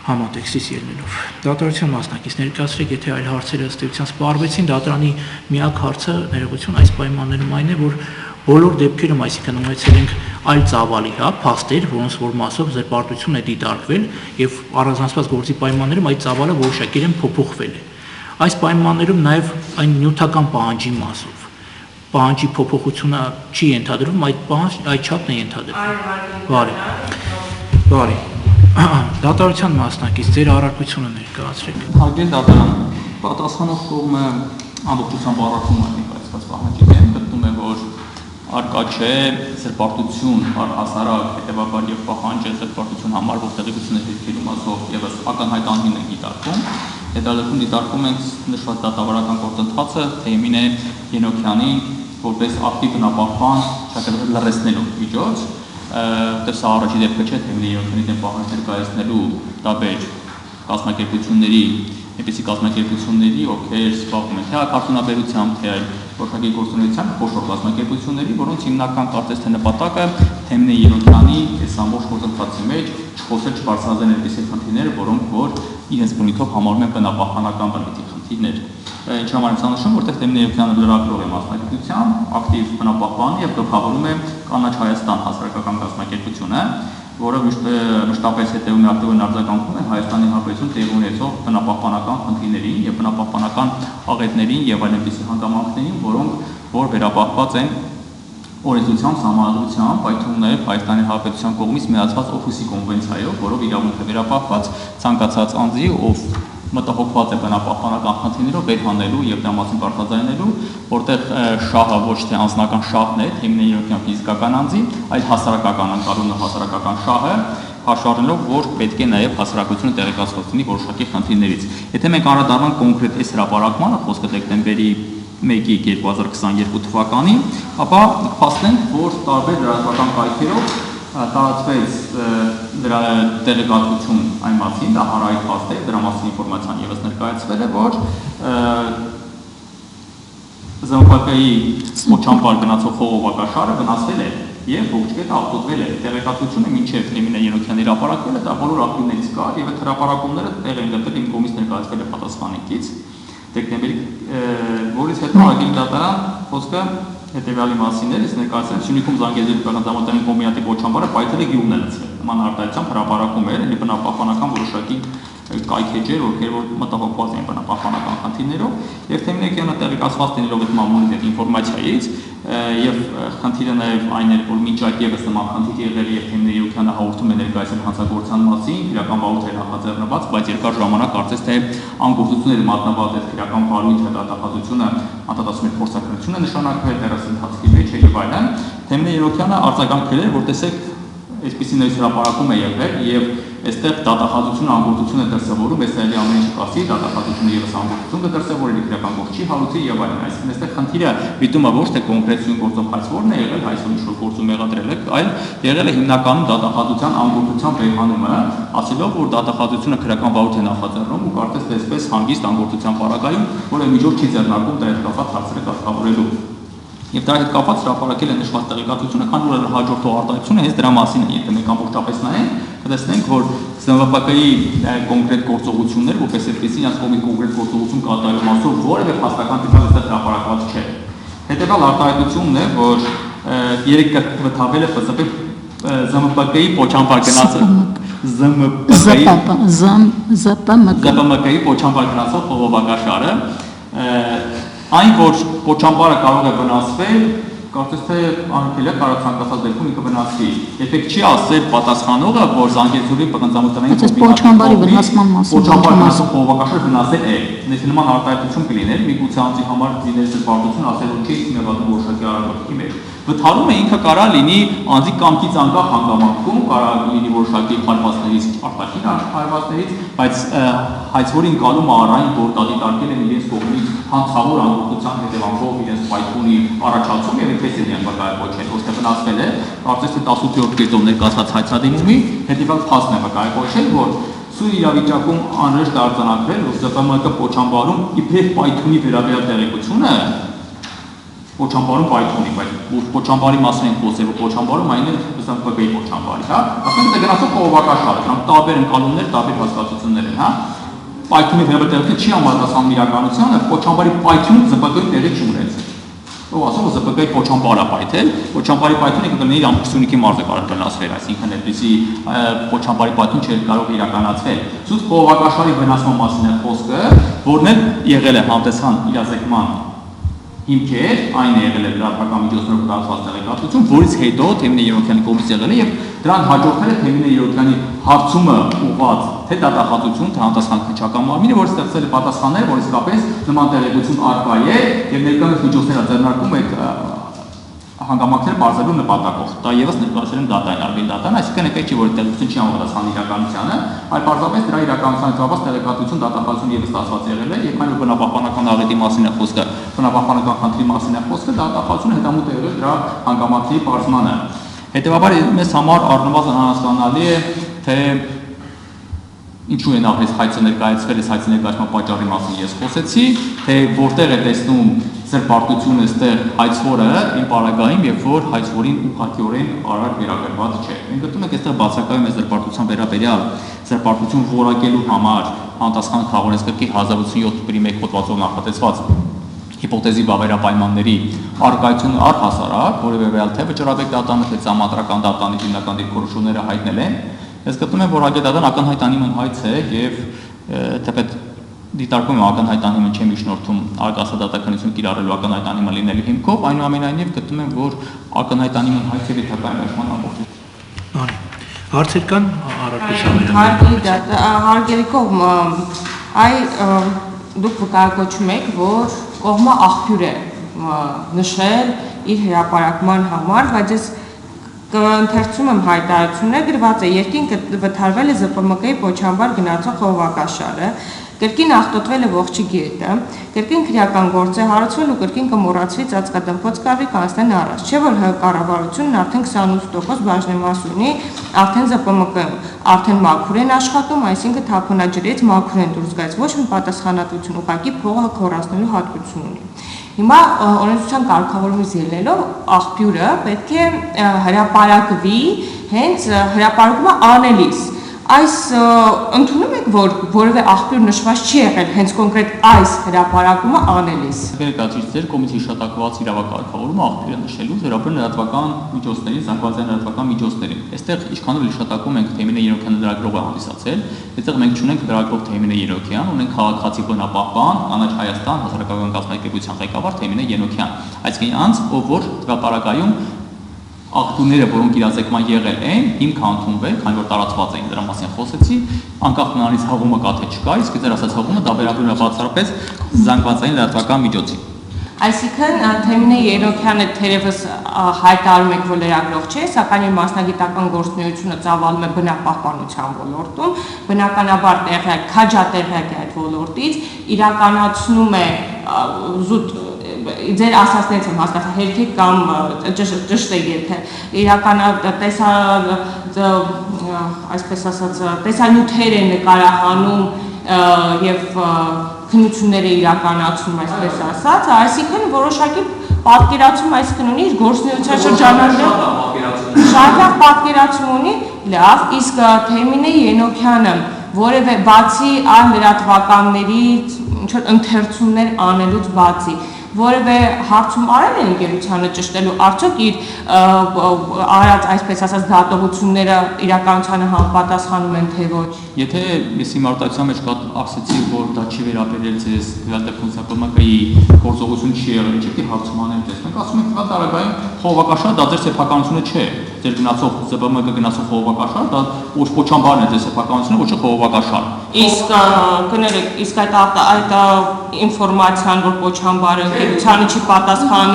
համատեքստից ելնելով։ Դատարանության մասնակից ներկայացրեք, եթե այլ հարցերը ըստ էության սպառվեցին, դատարանի միակ հարցը ներողություն այս պայմաններում այն է, որ բոլոր դեպքերում, այսինքն ունեցել ենք այլ ծավալի, փաստեր, որոնց որ մասով զրպարտություն է դիտարկվել եւ առանձնացված գործի պայմաններում այդ ծավալը որոշակի փոփոխվել է։ Այս պայմաններում նաեւ այն նյութական պահանջի մասով պահանջի փոփոխությունը չի ենթադրվում, այդ չափն է ենթադրվում։ Բարի։ Դատարանության մասնակից ձեր առարկությունը ներկայացրեք։ Հարգելի դատարան, պատասխանող կողմը ամբողջությամբ առարկում է ներկայացված պահանջի դեմ, գտնում է, որ արկա չէ զրպարտություն առհասարակ, հետևաբար եւ պահանջը զրպարտություն համարվող տեղեկությունների հետքերի մասով եւս ակնհայտ անհին է դիտարկում։ Հետագայում դիտարկում ենք նշված դատավարական գործընթացը Թեյմինե Ենոքյանին որպես ակտիվ բնապահպան լրացնելու միջոց։ Սա առաջի դեպքը չէ, Թեյմինե Ենոքյանի դեմ պահանջ ներկայացնելու տարբեր կազմակերպությունների, այնպիսի կազմակերպությունների, ովքեր զբաղվում են թե արտոնաբերությամբ, թե այլ որոշակի գործունեությամբ, խոշոր կազմակերպությունների, որոնց հիմնական կարծես թե նպատակը Թեյմինե Ենոքյանի այս ամբողջ գործընթացի մեջ չխոսել չբարձրացնել այնպիսի խնդիրներ, որոնք որ իրենց բնույթով համարում են բնապահպանական բնույթի խնդիրներ։ Ինչ համար եմ նշում, որտեղ Թեյմինե Ենոքյանը լրագրող է մասնակցությամբ, ակտիվ բնապահպան եւ գլխավորում է Կանաչ Հայաստան հասարակական կազմակերպությունը, որը մշտապես հետևում է ակտիվ արձագանքում է Հայաստանի Հանրապետություն տեղի ունեցող բնապահպանական խնդիրներին եւ բնապահպանական աղետներին եւ այլ այնպիսի հանգամանքներին, որոնք որ վերապահված են օրենսդրությամբ, սահմանադրությամբ, այդ թվում նաև Հայաստանի Հանրապետության կողմից միացված Օֆիսի կոնվենցիայով, որով իրավունք է վերապահված ցանկացած անձի, ով մտահոգված է բնապահպանական խնդիրներով վերհանելու եւ դրա մասին բարձրաձայնելու, որտեղ շահը ոչ թե անձնական շահն է, Թեյմինե Ենոքյան ֆիզիկական անձի, այլ հասարակական անկանոնը հասարակական շահը, հաշվառելով, որ պետք է նաև հասարակությունը տեղեկացված լինի որոշակի խնդիրներից։ Եթե մենք անդրադառնանք կոնկրետ այս հրապարակմանը, խոսքը դեկտեմբերի 1-2022 թվականին, ապա կփաստենք, որ տարբեր լրատվական կայքերով տարածվեց դրա տեղեկատվություն այն մասին, դա հանրային փաստ է, դրա մասին ինֆորմացիան եւս ներկայացվել է, որ Զանգվածի Մոչամբար գնացող խողովակաշարը վնասվել է եւ ողջկետը աղտոտվել է։ Տեղեկատվությունը մինչեւ Թեյմինե Ենոքյանի հրապարակվելը դա բոլոր ակտիվներից կար եւ այդ հրապարակումները տեղ են գտել իմ կողմից ներկայացվել է պատասխանիկից դեկտեմբերի, որից հետո ակին դատարան խոսքը հետևյալի մասին էր, ես ներկայացրել Սյունիքում Զանգեզուրի դամատային կոմբինատի Մոչամբարը պայթել է գյուղն է լցրել։ Նման արտահայտությամբ հրապարակում էր, էլի բնապահպանական որոշակի կայքեջեր, ովքեր որ մտահոգված են բնապահպանական խնդիրներով, եւ Թեյմինե Ենոքյանը տեղեկացված լինելով այդ մամուլի այդ ինֆորմացիայից եւ խնդիրը նաեւ այն էր, որ մինչ այդ եւս նման խնդիր եղել եւ Թեյմինե Ենոքյանը հաղորդում է ներկայացել հանցագործության մասին, իրական վարույթ էր նախաձեռնված, բայց երկար ժամանակ կարծես թե անգործությունները մատնված էր իրական վարույթը, դատախազությունը, անդադասում էր փորձակնությունը նշանակվել դերս ընթացքի մեջ եւ այլն։ Թեյմինե Ենոքյանը արձագանքել էր, որ տեսեք այսպիսի նույն հրապարակում է եղել եւ այստեղ դատախազությունը անգործություն է դրսևորում, այս այլի ամեն ինչ կասի, դատախազությունը եւս անգործություն կդրսևորի, իրական գործի հարուցի եւ այլն։ Այսինքն այստեղ խնդիրը դիտումը ոչ թե կոնկրետ սույն գործով հայցվորն է եղել, այսօր ինչ-որ գործում եղադրել է, այլ եղել է հիմնականում դատախազության անգործության վերհանումը, ասելով, որ դատախազությունը քրական վարույթ է նախաձեռնում ու կարծես այսպես հանգիստ անգործության պարագայում, որը միջոց չի ձեռնարկում դրա հետ կապված հարցերը կարգավորելու։ Եվ դրա հետ կապված հրապարակել է նշված տեղեկատվությունը, քանի որ հաջորդող արտահայտությունը հենց դրա մասին է, եթե մենք ամբողջապես նայենք, կտեսնենք, որ ԶՄՊԿ-ի կոնկրետ գործողությունները, որպես այդպեսին իրաց կողմից կոնկրետ գործողություն կատարելու մասով որևէ փաստական դեպք այստեղ հրապարակված չէ։ Հետևյալ արտահայտությունն է, որ 3 կրկնվել է ԶՄՊԿ-ի Պոչամբար գնացել ԶՊՄԿ-ի Պոչամբար գնացող խողովակաշարը, այն որ Պոչամբարը կարող է վնասվել, կարծես թե անկել է կարող ցանկացած դեպքում ինքը վնասվի։ Երբեք չի ասել պատասխանողը, որ Զանգեզուրի պղնձամտային Պոչամբարի վնասման մասին խողովակաշարը վնասել է։ Եթե նման արտահայտություն կլիներ, միգուցե անձի համար դիների զբաղություն ասել որ չի ներառվում որոշակի արարողի մեջ։ Վթարումը ինքը կարա լինի անձի կամքից անկախ հանգամանքում, կարա լինի որոշակի խարվածներից, արտաքին խարվածներից, բայց հայցվորի ընկալումը առայն որ դատարկել են իրենց կողմից հանցավոր անկողնության հետևանքով իրենց պայթյունի առաջացում եւ այդպես են վկայակոչել, ώστε վնասվել է, կարծես թե 18-րդ կետով ներկայացված հայցադիմումի հետևյալ փաստն է վկայակոչել, որ սույն իրավիճակում անհրաժեշտ արձանագրել, որ ԶՊՄԿ Պոչամբարում իբր պայթյունի վերաբերյալ տեղեկությունը Պոչամբարում պայթյունի, բայց Պոչամբարի մասին ենք խոսել, որ Պոչամբարում այն է ԶՊՄԿ-ի Պոչամբարի, հա, ասենք դե գնացող խողովակաշարը, դրանք տարբեր ընկալումներ, տարբեր հասկացություններ են, հա։ Պայթյունի վերաբերյալ տեղը չի համապատասխանում իրականությանը, Պոչամբարի պայթյունը ԶՊՄԿ-ի տեղի չունեցել։ Ով ասում որ ԶՊՄԿ-ի Պոչամբարը պայթել, Պոչամբարի պայթյունը կլինի ամբողջունքի մարզը կարող վնասվել, այսինքն այդպիսի Պոչամբարի պայթյուն չէր կարող իրականացվել։ Սուտ խողովակաշարի վնասման մասին է խոսքը, որն էլ եղել է համտեսան իրազեկման հիմքեր, այն է եղել է լրատվական միջոցներով կատարված տեղեկատվություն, որից հետո Թեմինե Երոքյանի կողմից եղել է եւ դրան հաջորդել է Թեմինե Երոքյանի հարցումը ուղղված թե դատախազություն, թե համտեսան քննչական մարմինը, որը ստեղծել է պատասխաններ, որ իսկապես նման տեղեկություն առկա է եւ ներկայիս միջոցները ձեռնարկում այդ հանգամանքները բարձրելու նպատակով։ Դա եւս ներկայացել են դատային, արվեստի դատան, այսինքն այնպես չի որ տեղեկություն չի համապատասխանում իրականությանը, այլ պարզապես դրա իրականության կապված տեղեկատվություն դատախազություն եւս ստացված եղել է եւ այն որ բնապահպանական աղետի մասին է խոսքը, բնապահպանական խնդրի մասին է խոսքը, դատախազությունը հետամուտ է եղել դրա հանգամանքների բարձրմանը։ Հետևաբար մեզ համար առնվազն անհասկանալի է, թե ինչու են ապրես հայցը ներկայացվել, այս հայցի ներկայացման պատճառի մասին ես խոսեցի, թե որտեղ է տեսնում զրպարտությունը այստեղ հայցվորը իմ պարագայում եւ որ հայցվորին ուղղակիորեն արար վերագրված չէ։ Մենք գտնում ենք այստեղ բացակայում է զրպարտության վերաբերյալ զրպարտություն որակելու համար համտեսխան քաղաքացիական 1087-1 հոդվածով նախատեսված հիպոթեզի վավերապայմանների արկայությունը առհասարակ, որը վերաբերյալ թե վճռաբեկ դատանը, թե ծամատրական դատանի հիմնական դիրքորոշումները հայտնել են, ես գտնում եմ, որ հագետադան ակնհայտ անիմն հայց է եւ թեպետ դիտարկում եմ ակնհայտ անիմը չեմ իշնորհում արկասադատականություն կիրառելու ակնհայտ անիմը լինելու հիմքով, այնուամենայնիվ գտնում եմ, որ ակնհայտ անիմն հայց է դիտարկման ամբողջ։ Արի։ Հարցեր կան առարկության հարգելի կողմ, դուք վկայակոչում եք, որ կողմը աղբյուր է նշել իր հրապարակման համար, բայց ես կընթերցում եմ հայտարարությունը, գրված է երկինքը վթարվել է ԶՊՄԿ-ի Պոչամբար գնացող խողովակաշարը, կրկին աղտոտվել է ողջի գետը, կրկին քրեական գործ է հարուցվել ու կրկին կմոռացվի ծածկադմփոց կառվի կանցնեն առաջ, չէ՞ որ կառավարությունն արդեն 28% բաժնեմաս ունի, արդեն ԶՊՄԿ-ում, արդեն մաքուր են աշխատում, այսինքն թափոնաջրից մաքուր են դուրս գալիս, ոչ մի պատասխանատվություն, ուղղակի փողը քորացնելու հատկություն ունի։ Հիմա օրենսդրության կարգավորումից ելնելով աղբյուրը պետք է հրապարակվի հենց հրապարակումը անելիս։ Այս ընդունում եք, որ որևէ աղբյուր նշված չի եղել հենց կոնկրետ այս հրապարակումը անելիս։ Ներկայացուցիչներ կողմից հիշատակված իրավակարգավորումը աղբյուրը նշելու վերաբերյալ լրատվական միջոցների, զանգվածային լրատվական միջոցների։ Այստեղ ինչքանով հիշատակում ենք Թեմինե Երոքյանը լրագրող է հանդիսացել, այստեղ մենք չունենք լրագրող Թեմինե Երոքյան, ունենք քաղաքացի բնապահպան, Կանաչ Հայաստան հասարակական կազմակերպության ղեկավար Թեմինե Երոքյան։ Այսինքն անձ, ով որ հրապարակայում աղբյուրները, որոնք իրազեկման եղել են, հիմք ընդունվել, քանի որ տարածված էին դրա մասին խոսեցի, անկախ նրանից հաղումը կա թե չկա, իսկ դեռ ասած հաղումը դա վերաբերում է բացառապես զանգվածային լրատվական միջոցի։ Այսինքն Թեմինե Երոքյանը թերևս հայտարարում եք, որ լրագրող չէ, սակայն իր մասնագիտական գործունեությունը ծավալում է բնապահպանության ոլորտում, բնականաբար քաջատեղյակ է այդ ոլորտից, իրականացնում է զուտ ձեր ասածներից եմ հասկացա հերթի կամ ճշտ է եթե այսպես ասած տեսանյութեր է նկարահանում եւ քննություններ է իրականացնում այսպես ասած, այսինքն որոշակի պատկերացում այսքան ունի իր գործունեության շրջանակը շատ լավ պատկերացում ունի, լավ, իսկ Թեմինե Ենոքյանը որևէ բացի այլ լրատվականներից ընթերցումներ անելուց բացի որևէ հարցում արել է ընկերությանը ճշտելու արդյոք իր արած այսպես ասած դատողությունները իրականությանը համապատասխանում են թե ոչ։ Եթե ես իմ արտահայտության մեջ ասացի, որ դա չի վերաբերել ձեզ լրատվական զապամակայի գործողություն չի եղել, չէ՞ հարցմաներ տեսնենք, ասում եք տարակային խողովակաշար, դա ձեր սեփականությունը չէ։ Ձեր գնացող ԶՊՄԿ գնացող խողովակաշար, դա ոչ Պոչամբարն է ձեր սեփականությունը, ոչ խողովակաշար։ Իսկ կներեք, իսկ այդ ինֆորմացիան, որ Պոչամբարը ընկերությանը չի պատասխան,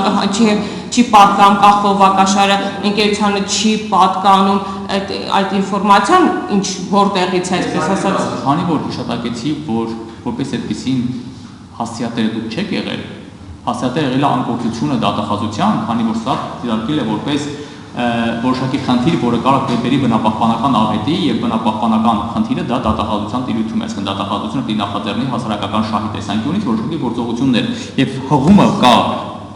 չի պատկանում կա խողովակաշարը, ընկերությանը չի պատկանում այդ ինֆորմացիան ինչ որտեղից է, այսպես ասած։ Քանի որ հիշատակեցի, որ որպես այդպեսին հասցեատերը դուք չեք եղել, հասցեատերը եղել է անկործությունը դատախազության, քանի որ սա դիտարկել է որպես որոշակի խնդիր, որը կարող է բերի բնապահպանական աղետի եւ բնապահպանական խնդիրը դա դատախազության տիրույթում է, այսինքն դատախազությունը պիտի նախաձեռնի հասարակական շահի տեսանկյունից որոշակի գործողություններ եւ հղումը կա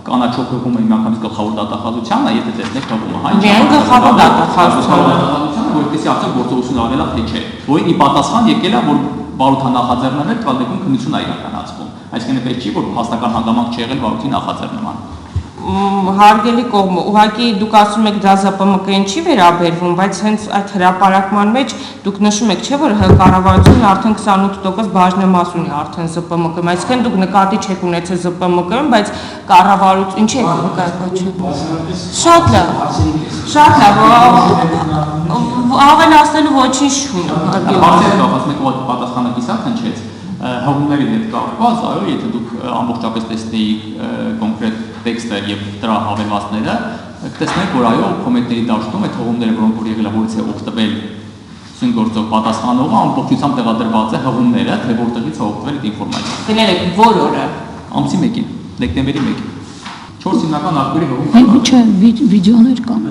կանաչով հղումը միանգամից գլխավոր դատախազությանը, եթե տեսնեք հղումը, հա, միայն գլխավոր դատախազությանը, որպեսզի արդյոք գործողություն արել է թե չէ, որին ի պատասխան եկել է, որ բարոյթը նախաձեռնել է, տվյալ դեպքում քննություն է իրականացվում, այսինքն պետք չի, որ հաստական հանգամանք չի եղել բարոյթի նախաձեռնման։ Հարգելի կողմը, ուղղակի դուք ասում եք դա ԶՊՄԿ-ին չի վերաբերվում, բայց հենց այդ հրապարակման մեջ դուք նշում եք, չէ՞ որ կառավարությունն արդեն 28% բաժնեմաս ունի արդեն ԶՊՄԿ-ում, այսինքն դուք նկատի չեք ունեցել ԶՊՄԿ-ում, բայց կառավարություն ինչի է նկատի։ Շատ լավ, ավելացնելու ոչինչ չունի։ Ասում եք, որ պատասխանը կիսակ հնչեց, հղումների հետ կապված, այո, եթե դուք ամբողջապես տեսնեիք կոնկրետ տեքստը եւ դրա հավելվածները, կտեսնեք, որ այո, կոմենտների դաշտում այդ հղումները, որոնք որ եղել է որից է օգտվել սյունգործող պատասխանողը, ամբողջությամբ տեղադրված է հղումները, թե որտեղից է օգտվել այդ ինֆորմացիան։ Կներեք, որ օրը։ Ամսի 1-ին, դեկտեմբերի 1-ին։ 4 հիմնական ակտերի հղում։ Չէ, վիդեոներ կան։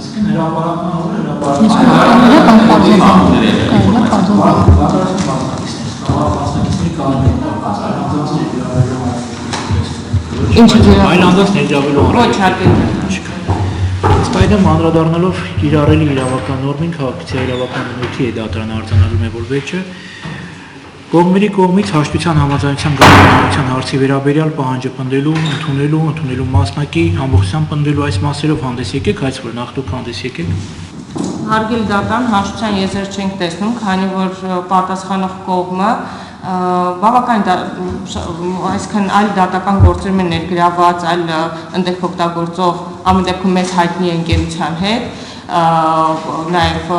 Այլ անդաս ներգրավելու Ոչ հարկի։ Ըստ այդմ անդրադառնալով կիրառելի իրավական նորմին քաղաքացիական իրավական նյութի է դատարանը արձանագրում է, որ վեճը կողմերի կողմից հաշտության համաձայնության գաղափարության հարցի վերաբերյալ պահանջը ընդունելու մասնակի ամբողջությամբ պնդելու այս մասերով հանդես եկեք, այս որ նախ դուք հանդես եկեք։ Հարգելի դատարան, հաշտության եզր չենք տեսնում, քանի որ պատասխանող կողմը բավական այսքան այլ դատական գործերում են ներգրաված, այլ ընդդեմ օգտագործող ամեն դեպքում մեզ հայտնի ընկերության հետ, նաև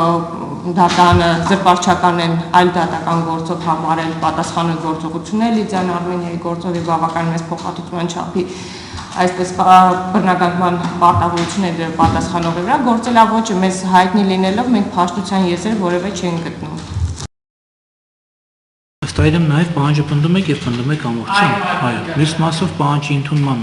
դատանը զրպարտչական են այլ դատական գործով համարել պատասխանող գործողություններ Լիդիան Արմենիայի գործով եւ բավական մեծ փոխհատուցման չափի այսպես բռնագանքման պարտավորություններ պատասխանողի վրա գործելավոճը մեզ հայտնի լինելով մենք փաստության եզր որևէ չենք գտնում։ Ըստ այդմ նաև պահանջը պնդում եք եւ պնդում եք ամբողջությամբ, այո, մյուս մասով պահանջի ընդունման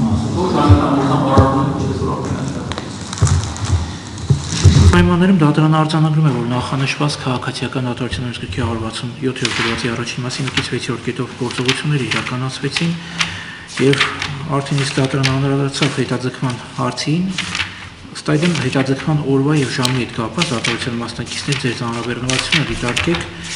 պայմաններում դատարանը արձանագրում է, որ նախանշված քաղաքացիական դատողության գրքի 167-րդ դրվագի առաջին մասի 1-6-րդ կետով գործողությունները իրականացվեցին եւ արդեն իսկ դատարանը անդրադարձավ հետաձգման հարցին, ըստ այդմ հետաձգման օրվա եւ ժամի հետ կապված դատողության մասնակիցներ ձեր ծանրաբեռնվածությունը դիտարկեք